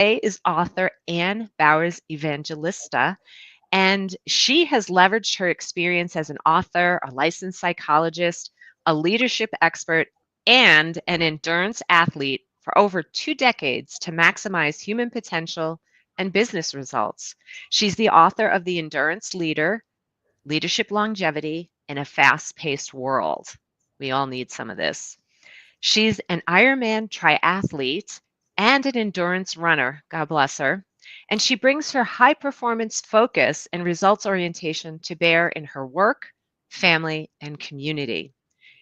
Today is author Ann Bowers-Evangelista, and she has leveraged her experience as an author, a licensed psychologist, a leadership expert, and an endurance athlete for over 2 decades to maximize human potential and business results. She's the author of The Endurance Leader, Leadership Longevity in a Fast-Paced World. We all need some of this. She's an Ironman triathlete and an endurance runner, God bless her. And she brings her high performance focus and results orientation to bear in her work, family, and community.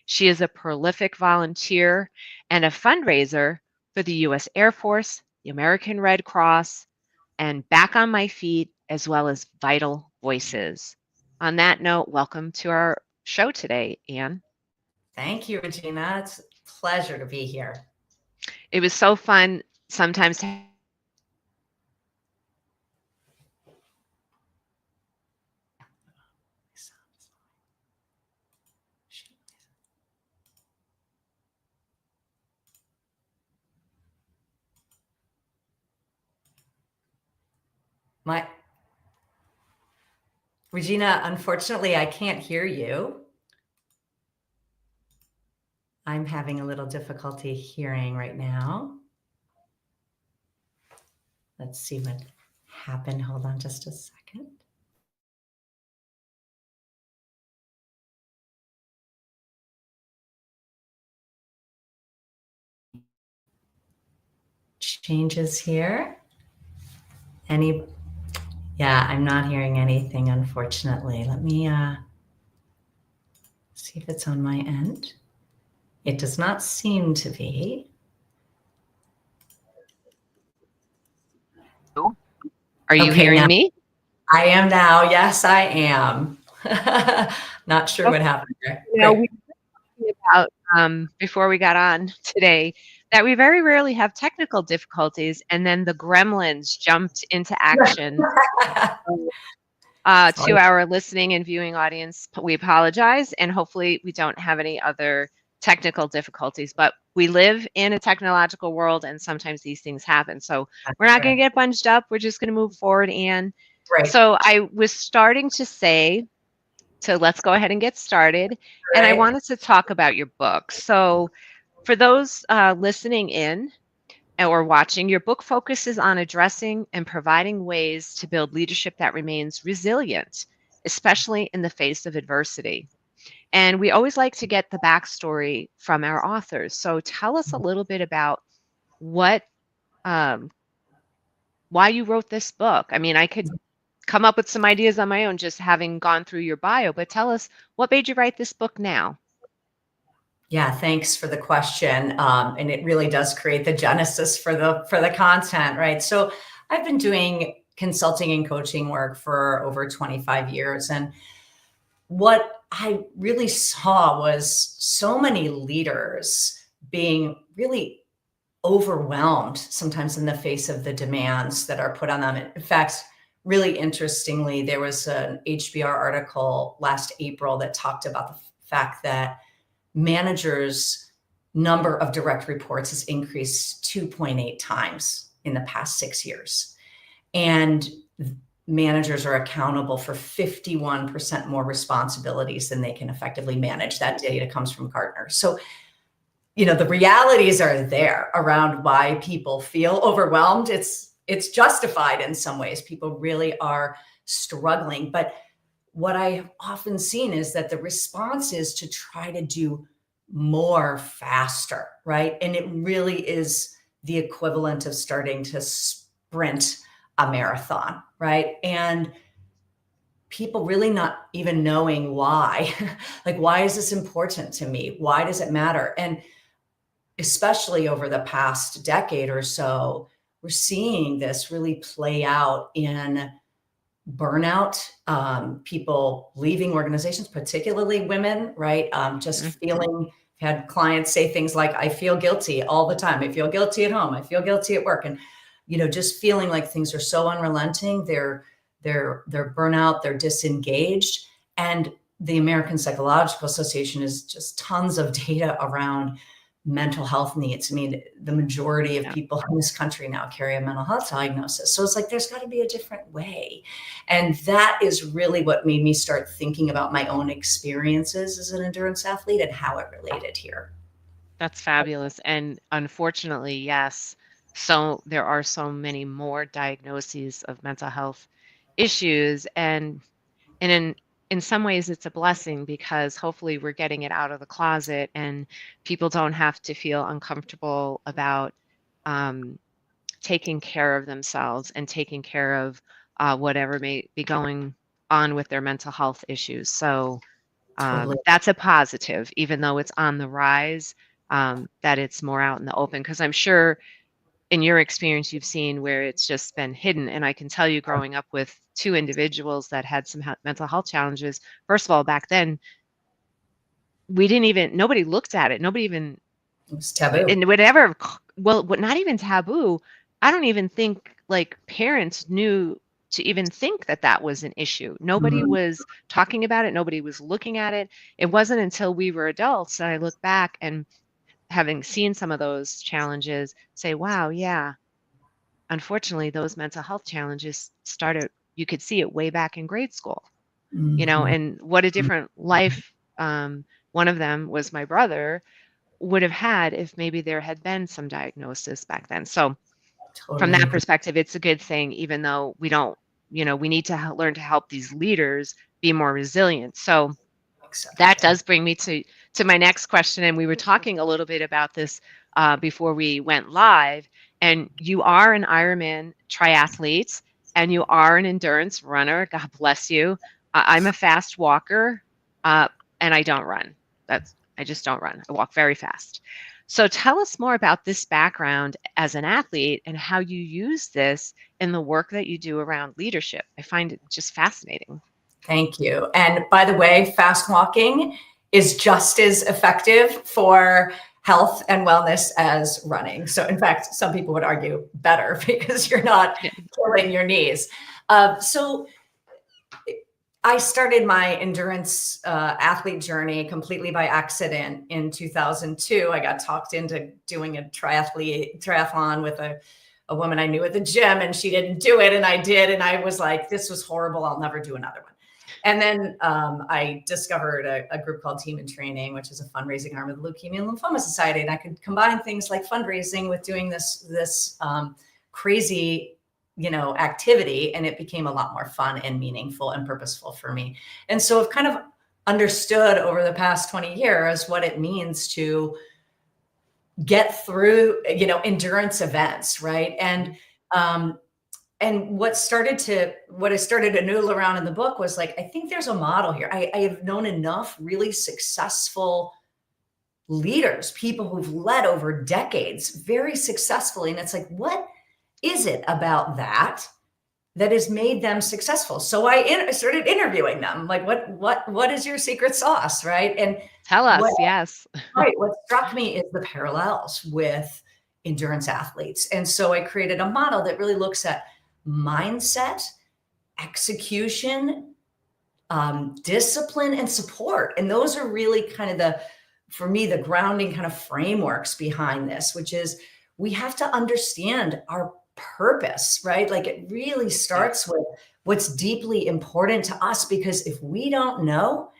She is a prolific volunteer and a fundraiser for the U.S. Air Force, the American Red Cross, and Back on My Feet, as well as Vital Voices. On that note, welcome to our show today, Ann. Thank you, Regina. It's a pleasure to be here. It was so fun sometimes. Regina, unfortunately, I can't hear you. I'm having a little difficulty hearing right now. Let's see what happened. Hold on just a second. Changes here. Yeah, I'm not hearing anything, unfortunately. Let me see if it's on my end. It does not seem to be. Are you hearing me? I am now. Yes, I am. Not sure what happened there. We were talking about before we got on today that we very rarely have technical difficulties, and then the gremlins jumped into action. To our listening and viewing audience, we apologize, and hopefully we don't have any other technical difficulties, but we live in a technological world and sometimes these things happen. So we're not going to get bunched up. We're just going to move forward. And so I was starting to say, so let's go ahead and get started. And I wanted to talk about your book. So for those listening in or watching, your book focuses on addressing and providing ways to build leadership that remains resilient, especially in the face of adversity. And we always like to get the backstory from our authors. So tell us a little bit about why you wrote this book. I mean, I could come up with some ideas on my own just having gone through your bio, but tell us what made you write this book now? Yeah, thanks for the question. And it really does create the genesis for the content, right? So I've been doing consulting and coaching work for over 25 years. And what I really saw was so many leaders being really overwhelmed sometimes in the face of the demands that are put on them. In fact, really interestingly, there was an HBR article last April that talked about the fact that managers' number of direct reports has increased 2.8 times in the past 6 years. And managers are accountable for 51% more responsibilities than they can effectively manage. That data comes from Gartner. So, the realities are there around why people feel overwhelmed. It's justified in some ways. People really are struggling. But what I've often seen is that the response is to try to do more faster, right? And it really is the equivalent of starting to sprint a marathon, right? And people really not even knowing why. Like, why is this important to me? Why does it matter? And especially over the past decade or so, we're seeing this really play out in burnout, people leaving organizations, particularly women, right? Just feeling, had clients say things like, I feel guilty all the time. I feel guilty at home. I feel guilty at work. And, just feeling like things are so unrelenting. They're burnout, they're disengaged. And the American Psychological Association is just tons of data around mental health needs. I mean, the majority of Yeah, people in this country now carry a mental health diagnosis. So it's like, there's got to be a different way. And that is really what made me start thinking about my own experiences as an endurance athlete and how it related here. that's fabulous. And unfortunately, yes, so there are so many more diagnoses of mental health issues, and in some ways it's a blessing because hopefully we're getting it out of the closet and people don't have to feel uncomfortable about um, taking care of themselves and taking care of whatever may be going on with their mental health issues. So Totally. that's a positive, even though it's on the rise, that it's more out in the open. Because I'm sure in your experience, you've seen where it's just been hidden. And I can tell you, growing up with two individuals that had some mental health challenges, first of all, back then, nobody looked at it. Nobody even, It was taboo. and whatever, well, what, not even taboo. I don't even think like parents knew to even think that that was an issue. Nobody Mhm. was talking about it. Nobody was looking at it. It wasn't until we were adults that I look back and having seen some of those challenges say, wow, yeah, unfortunately, those mental health challenges started, you could see it way back in grade school, Mhm. and what a different life one of them was my brother would have had if maybe there had been some diagnosis back then. So from Totally that agree. perspective, it's a good thing, even though we don't, we need to learn to help these leaders be more resilient. So that Exactly. does bring me to my next question, and we were talking a little bit about this before we went live. And you are an Ironman triathlete, and you are an endurance runner. God bless you. I'm a fast walker, uh, and I don't run. I just don't run. I walk very fast. So tell us more about this background as an athlete and how you use this in the work that you do around leadership. I find it just fascinating. Thank you. And by the way, fast walking is just as effective for health and wellness as running. So, in fact, some people would argue better because you're not Yeah. killing your knees. So, I started my endurance athlete journey completely by accident in 2002. I got talked into doing a triathlon with a woman I knew at the gym, and she didn't do it, and I did, and I was like, "This was horrible. I'll never do another one." And then I discovered a group called Team in Training, which is a fundraising arm of the Leukemia and Lymphoma Society, and I could combine things like fundraising with doing this crazy activity, and it became a lot more fun and meaningful and purposeful for me. And so I've kind of understood over the past 20 years what it means to get through endurance events, right? Um, and what I started to noodle around in the book was like, I think there's a model here. I have known enough really successful leaders, people who've led over decades very successfully, and it's like, what is it about that has made them successful? So I started interviewing them, like, what is your secret sauce, right? And Tell what us, yes. right, what struck me is the parallels with endurance athletes. And so I created a model that really looks at mindset, execution, discipline, and support. And those are really kind of for me, the grounding kind of frameworks behind this, which is we have to understand our purpose, right? Like it really starts Yes. with what's deeply important to us, because if we don't know,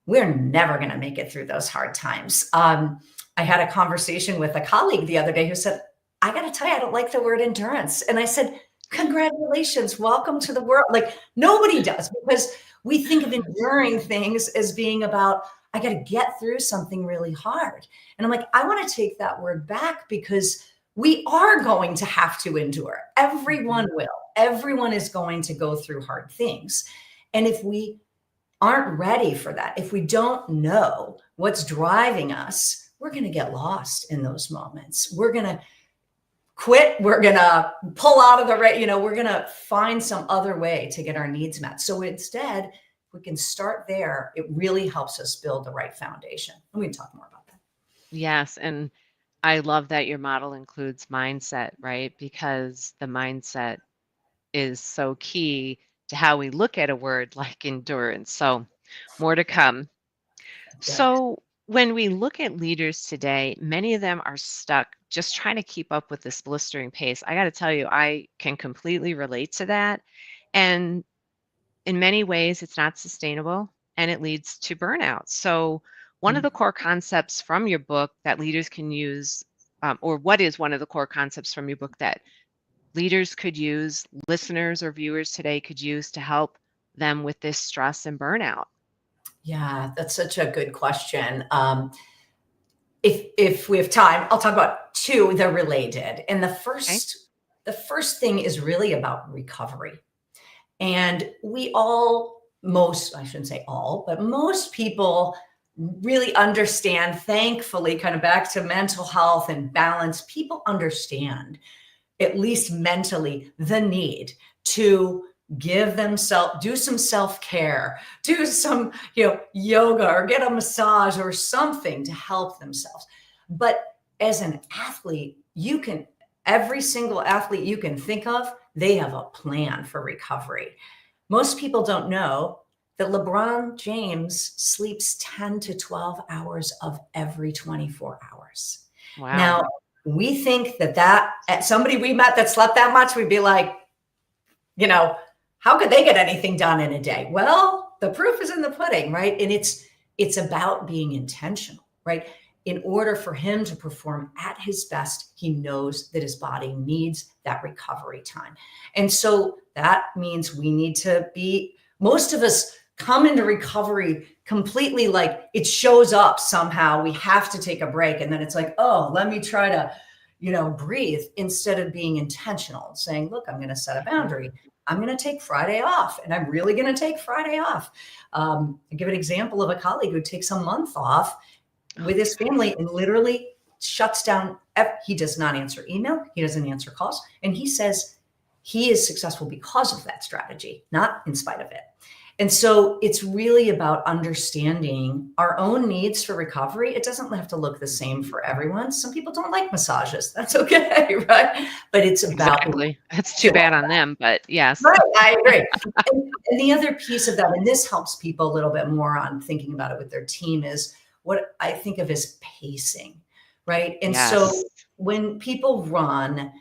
we're never going to make it through those hard times. I had a conversation with a colleague the other day who said, I got to tell you, I don't like the word endurance. And I said, congratulations, welcome to the world. Like nobody does, because we think of enduring things as being about, I got to get through something really hard. And I'm like, I want to take that word back, because we are going to have to endure. Everyone Mhm. will. Everyone is going to go through hard things. And if we aren't ready for that, if we don't know what's driving us, we're going to get lost in those moments. We're going to quit. We're going to pull out of the right, we're going to find some other way to get our needs met. So instead, if we can start there, it really helps us build the right foundation. And we can talk more about that. Yes, and I love that your model includes mindset, right? Because the mindset is so key to how we look at a word like endurance. So, more to come. Good. So, when we look at leaders today, many of them are stuck just trying to keep up with this blistering pace. I got to tell you, I can completely relate to that. And in many ways, it's not sustainable and it leads to burnout. So, one of the core concepts from your book that leaders can use, or what is one of the core concepts from your book that leaders could use, listeners or viewers today could use to help them with this stress and burnout? Yeah, that's such a good question. If we have time, I'll talk about two. They're related, and the Okay. first thing is really about recovery. And we all, most, I shouldn't say all, but most people really understand, thankfully, kind of back to mental health and balance. People understand, at least mentally, the need to give themselves, do some self-care, do some, yoga, or get a massage or something to help themselves. But as an athlete, every single athlete you can think of, they have a plan for recovery. Most people don't know that LeBron James sleeps 10 to 12 hours of every 24 hours. Wow. Now, we think that at somebody we met that slept that much, we'd be like, you know, how could they get anything done in a day? Well, the proof is in the pudding, right? And it's about being intentional, right? In order for him to perform at his best, he knows that his body needs that recovery time. And so that means we need to most of us come into recovery completely like it shows up somehow. We have to take a break. And then it's like, oh, let me try to, breathe, instead of being intentional and saying, look, I'm going to set a boundary. I'm going to take Friday off, and I'm really going to take Friday off. I give an example of a colleague who takes a month off with his family and literally shuts down. He does not answer email. He doesn't answer calls. And he says he is successful because of that strategy, not in spite of it. And so it's really about understanding our own needs for recovery. It doesn't have to look the same for everyone. Some people don't like massages. That's okay, right? But it's about Exactly. That's too bad on them, but yes. right. I agree. And the other piece of that, and this helps people a little bit more on thinking about it with their team, is what I think of as pacing, right? And so Yes. when people run,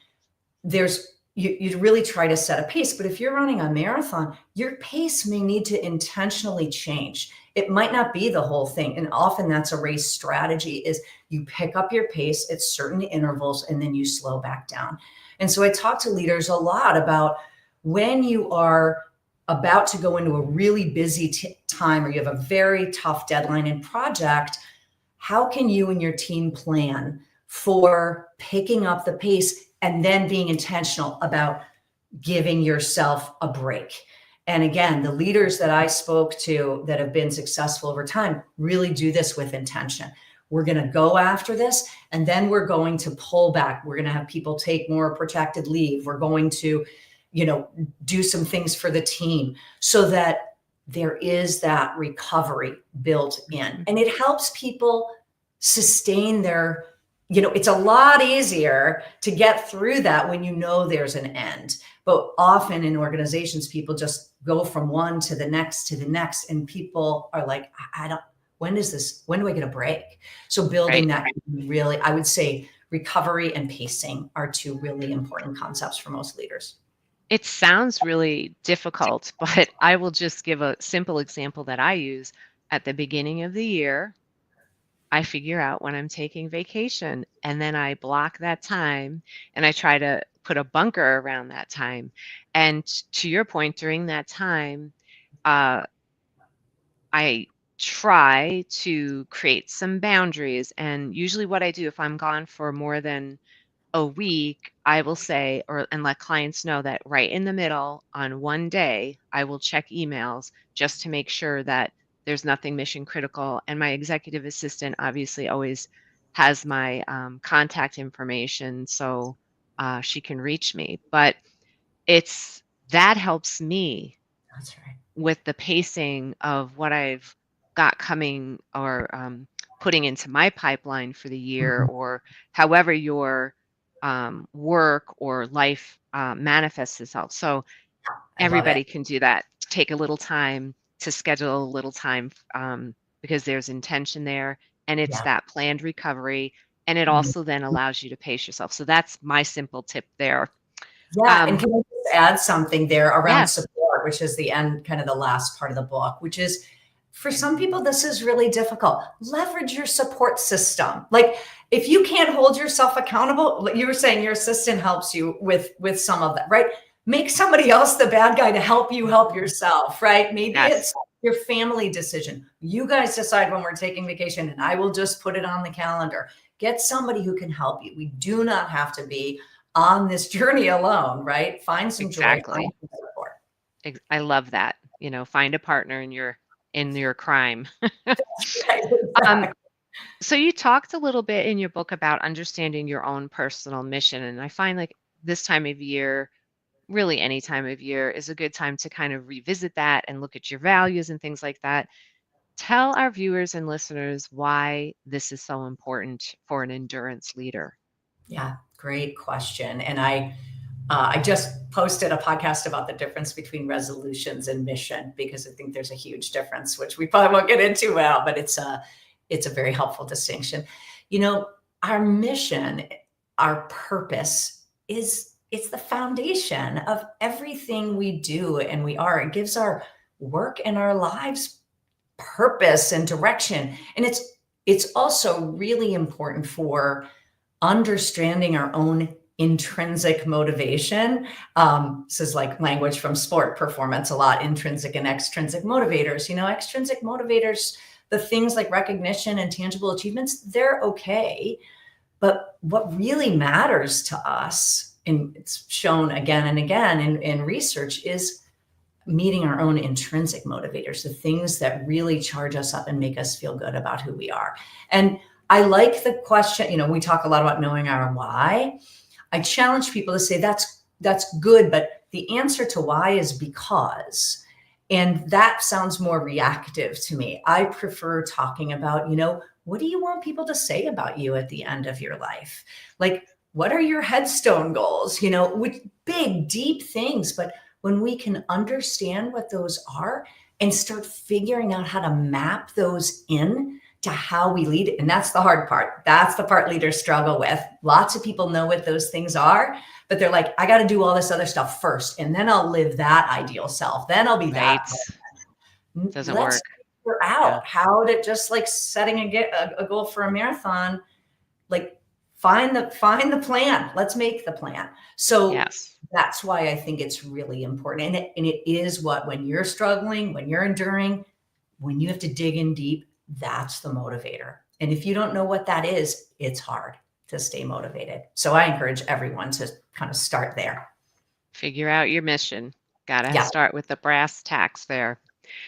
you really try to set a pace. But if you're running a marathon, your pace may need to intentionally change. It might not be the whole thing. And often that's a race strategy, is you pick up your pace at certain intervals and then you slow back down. And so I talk to leaders a lot about when you are about to go into a really busy time, or you have a very tough deadline and project, how can you and your team plan for picking up the pace and then being intentional about giving yourself a break? And again, the leaders that I spoke to that have been successful over time really do this with intention. We're going to go after this, and then we're going to pull back. We're going to have people take more protected leave. We're going to, do some things for the team so that there is that recovery built in. And it helps people sustain their, it's a lot easier to get through that when you know there's an end. But often in organizations, people just go from one to the next to the next. And people are like, when do I get a break? So building Right. that really, I would say recovery and pacing are two really important concepts for most leaders. It sounds really difficult, but I will just give a simple example that I use. At the beginning of the year, I figure out when I'm taking vacation, and then I block that time and I try to put a bunker around that time. And to your point, during that time, uh, I try to create some boundaries. And usually, what I do if I'm gone for more than a week, I will say, or and let clients know that right in the middle on one day, I will check emails just to make sure that there's nothing mission critical. And my executive assistant obviously always has my contact information so she can reach me. But it's that helps me That's right. with the pacing of what I've got coming or putting into my pipeline for the year, Mhm. or however your work or life manifests itself. So I love it. everybody can do that. Take a little time to schedule a little time because there's intention there and it's Yeah. that planned recovery. And it Mhm. also then allows you to pace yourself. So that's my simple tip there. Yeah, and Um, can I just add something there around yes, support, which is the end, kind of the last part of the book, which is for some people, this is really difficult. Leverage your support system. Like if you can't hold yourself accountable, like you were saying your assistant helps you with some of that, right? Make somebody else the bad guy to help you help yourself, right? Maybe yes, it's your family decision. You guys decide when we're taking vacation and I will just put it on the calendar. Get somebody who can help you. We do not have to be on this journey alone, right? Find some joy, find exactly. some support. I love that. Find a partner in your crime. Right, Um, exactly. so you talked a little bit in your book about understanding your own personal mission, and I find like this time of year, really any time of year, is a good time to kind of revisit that and look at your values and things like that. Tell our viewers and listeners why this is so important for an endurance leader. Yeah, great question. And I just posted a podcast about the difference between resolutions and mission because I think there's a huge difference, which we probably won't get into well, but it's a very helpful distinction. You know, our mission, our purpose is it's the foundation of everything we do and we are. It gives our work and our lives purpose and direction. And it's also really important for understanding our own intrinsic motivation. This is like language from sport performance a lot, intrinsic and extrinsic motivators. You know, extrinsic motivators, the things like recognition and tangible achievements, they're okay. But what really matters to us, and it's shown again and again in research, is meeting our own intrinsic motivators, the things that really charge us up and make us feel good about who we are. And I like the question, you know, we talk a lot about knowing our why. I challenge people to say that's good, but the answer to why is because. And that sounds more reactive to me. I prefer talking about, you know, what do you want people to say about you at the end of your life? Like, what are your headstone goals? You know, with big, deep things, but when we can understand what those are and start figuring out how to map those in to how we lead. And that's the hard part. That's the part leaders struggle with. Lots of people know what those things are, but they're like, I got to do all this other stuff first, and then I'll live that ideal self. Then I'll be that. Right. Doesn't Let's work. figure Yeah. out how to, just like setting a goal for a marathon, like find the plan. Let's make the plan. So Yes. that's why I think it's really important. And it is what, when you're struggling, when you're enduring, when you have to dig in deep, that's the motivator. And if you don't know what that is, it's hard to stay motivated. So I encourage everyone to kind of start there. Figure out your mission. Got to Yeah, start with the brass tacks there.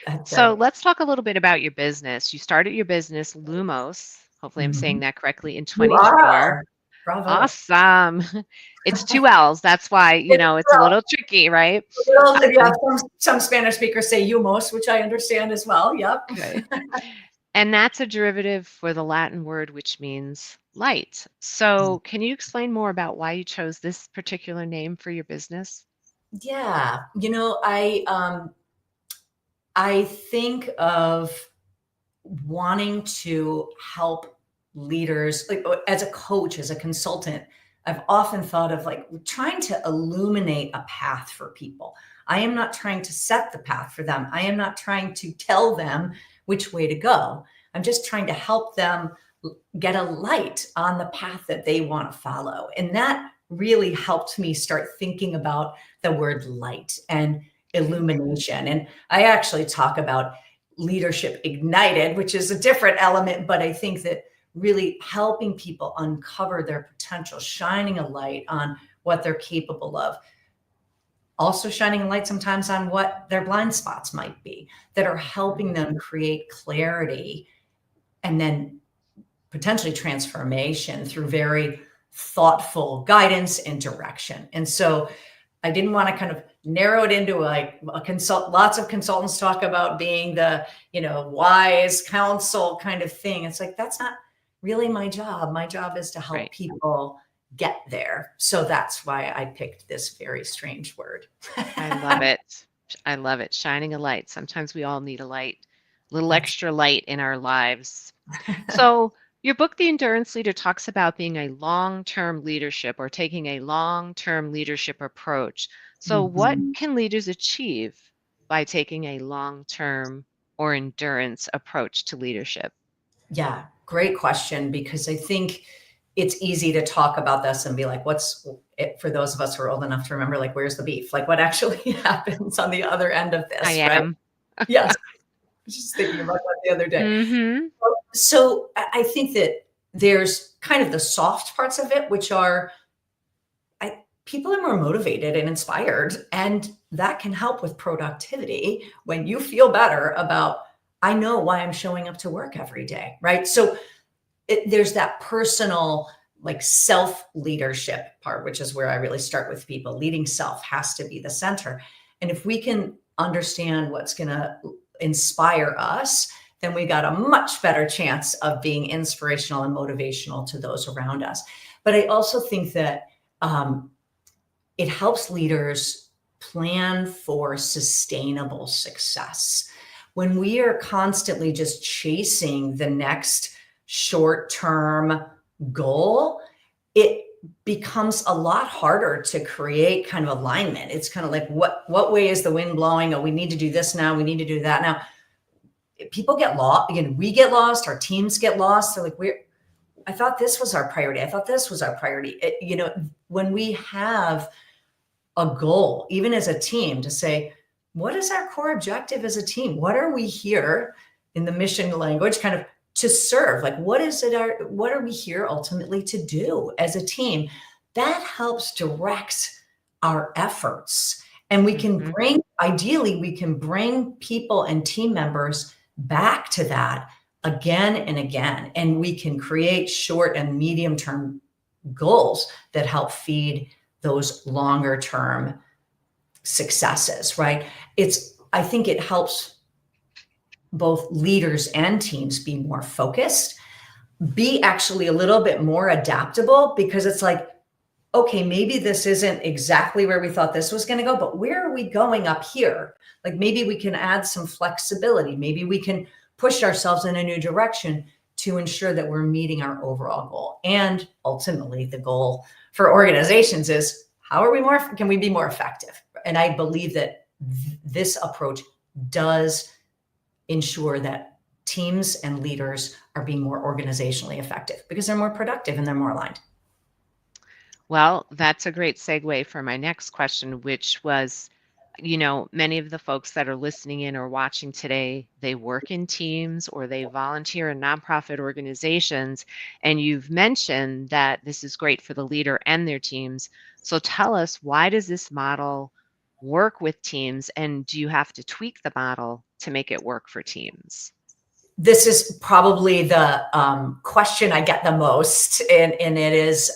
that's So right. let's talk a little bit about your business. You started your business, Lumos. Hopefully, I'm saying Mhm. that correctly, in You 24. are. Bravo. Awesome. It's two L's. That's why, it's a little tricky, right? Yeah, Um, some Spanish speakers say humos, which I understand as well. Yep. okay. And that's a derivative for the Latin word which means light. So, can you explain more about why you chose this particular name for your business? Yeah. You know, I think of wanting to help leaders, like as a coach, as a consultant. I've often thought of like trying to illuminate a path for people. I am not trying to set the path for them. I am not trying to tell them which way to go. I'm just trying to help them get a light on the path that they want to follow. And that really helped me start thinking about the word light and Okay. illumination. And I actually talk about leadership ignited, which is a different element, but I think that really helping people uncover their potential, shining a light on what they're capable of, also shining a light sometimes on what their blind spots might be, that are helping them create clarity and then potentially transformation through very thoughtful guidance and direction. And so I didn't want to kind of narrow it into like a consult. Lots of consultants talk about being the, wise counsel kind of thing. It's like, that's not really my job. My job is to help Right. people get there. So that's why I picked this very strange word. I love it. I love it. Shining a light. Sometimes we all need a light. little That's extra light in our lives. So, your book, The Endurance Leader, talks about being a long term leadership or taking a long term leadership approach. So, what Mhm. can leaders achieve by taking a long term or endurance approach to leadership? Yeah, great question, because I think it's easy to talk about this and be like, what's it for those of us who are old enough to remember, like, where's the beef? Like, what actually happens on the other end of I this, right? am. Yes. I was just thinking about that the other day. Mhm. So I think that there's kind of the soft parts of it, which are people are more motivated and inspired, and that can help with productivity when you feel better about, I know why I'm showing up to work every day, right? So there's that personal, like, self leadership part, which is where I really start with people. Leading self has to be the center. And if we can understand what's going to inspire us, then we got a much better chance of being inspirational and motivational to those around us. But I also think that um, it helps leaders plan for sustainable success. When we are constantly just chasing the next short term goal, it becomes a lot harder to create kind of alignment. It's kind of like, what way is the wind blowing? Oh, we need to do this now. We need to do that now. People get lost. Again, we get lost. Our teams get lost. They're like, I thought this was our priority. I thought this was our priority. When we have a goal, even as a team, to say, what is our core objective as a team? What are we here in the mission language kind of to serve? Like, what are we here ultimately to do as a team? That helps direct our efforts. And Mhm. ideally, we can bring people and team members back to that again and again. And we can create short and medium term goals that help feed those longer term successes, right? I think it helps both leaders and teams be more focused, be actually a little bit more adaptable, because it's like, okay, maybe this isn't exactly where we thought this was going to go, but where are we going up here? Like, maybe we can add some flexibility. Maybe we can push ourselves in a new direction to ensure that we're meeting our overall goal. And ultimately, the goal for organizations is, can we be more effective? And I believe that this approach does ensure that teams and leaders are being more organizationally effective because they're more productive and they're more aligned. Well, that's a great segue for my next question, which was, many of the folks that are listening in or watching today, they work in teams or they volunteer in nonprofit organizations. And you've mentioned that this is great for the leader and their teams. So tell us, why does this model work with teams? And do you have to tweak the model to make it work for teams? This is probably the question I get the most, and it is,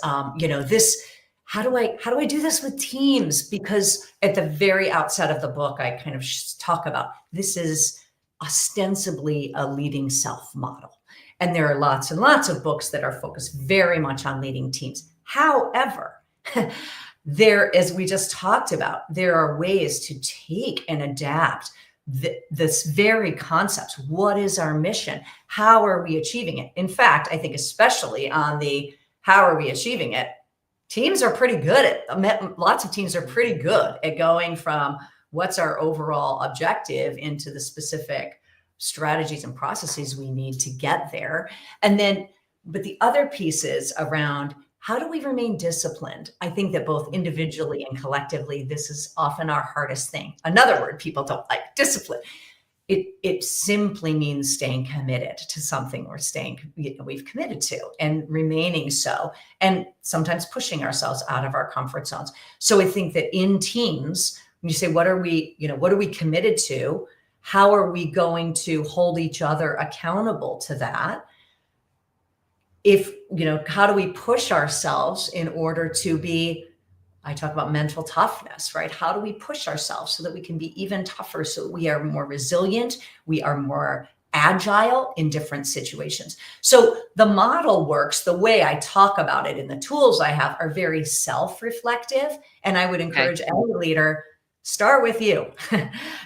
this. How do I do this with teams? Because at the very outset of the book, I kind of talk about this is ostensibly a leading self model, and there are lots and lots of books that are focused very much on leading teams. However, as we just talked about, there are ways to take and adapt this very concept. What is our mission? How are we achieving it? In fact, I think especially on the how are we achieving it, teams are pretty good lots of teams are pretty good at going from what's our overall objective into the specific strategies and processes we need to get there. And then, but the other pieces around, how do we remain disciplined? I think that both individually and collectively, this is often our hardest thing. Another word people don't like, discipline. It simply means staying committed to something we've committed to, and remaining so, and sometimes pushing ourselves out of our comfort zones. So I think that in teams, when you say, what are we committed to? How are we going to hold each other accountable to that? How do we push ourselves in order to be, I talk about mental toughness, right? How do we push ourselves so that we can be even tougher, so that we are more resilient, we are more agile in different situations? So the model works. The way I talk about it and the tools I have are very self-reflective. And I would Okay. encourage every leader, start with you,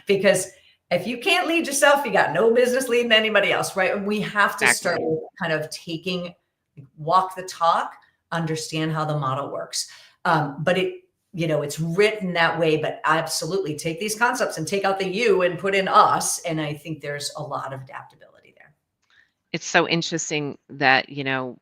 because if you can't lead yourself, you got no business leading anybody else, right? And we have to start Exactly. with kind of walk the talk, understand how the model works. But it's written that way, but absolutely take these concepts and take out the you and put in us. And I think there's a lot of adaptability there. It's so interesting that,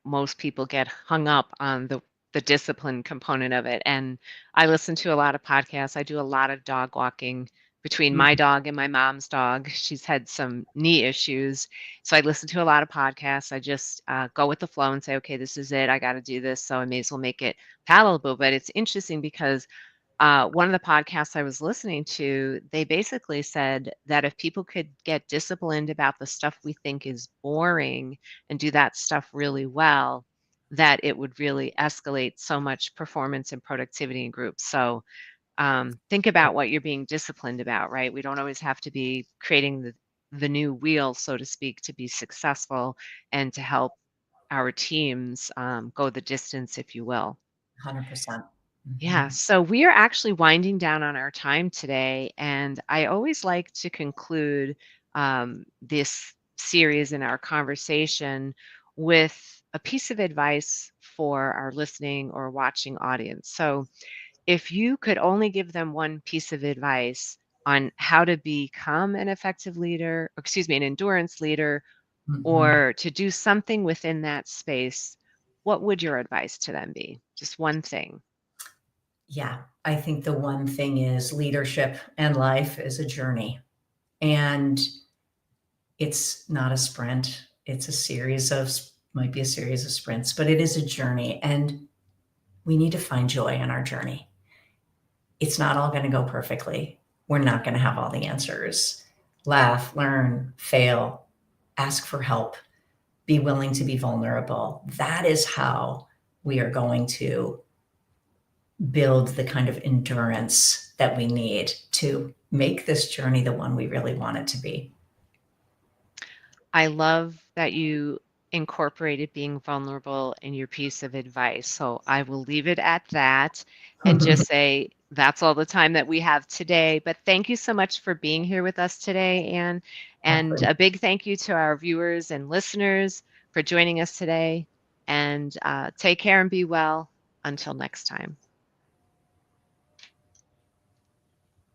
most people get hung up on the discipline component of it, and I listen to a lot of podcasts. I do a lot of dog walking between my Mhm. dog and my mom's dog. She's had some knee issues, so I listen to a lot of podcasts. I just, go with the flow and say, "Okay, this is it. I gotta do this, so I may as well make it palatable." But it's interesting because one of the podcasts I was listening to, they basically said that if people could get disciplined about the stuff we think is boring and do that stuff really well, that it would really escalate so much performance and productivity in groups. So think about what you're being disciplined about, right? We don't always have to be creating the new wheel, so to speak, to be successful and to help our teams go the distance, if you will. 100%. Yeah, Mhm. so we are actually winding down on our time today, and I always like to conclude this series in our conversation with a piece of advice for our listening or watching audience. So, if you could only give them one piece of advice on how to become an effective leader, or excuse me, an endurance leader, Mhm. or to do something within that space, what would your advice to them be? Just one thing. Yeah, I think the one thing is leadership and life is a journey. And it's not a sprint. It's a series of might be a series of sprints, but it is a journey and we need to find joy in our journey. It's not all going to go perfectly. We're not going to have all the answers. Laugh, learn, fail, ask for help, be willing to be vulnerable. That is how we are going to build the kind of endurance that we need to make this journey the one we really want it to be. I love that you incorporated being vulnerable in your piece of advice. So I will leave it at that and just say that's all the time that we have today. But thank you so much for being here with us today, Anne. And Absolutely. a big thank you to our viewers and listeners for joining us today. And take care and be well. Until next time.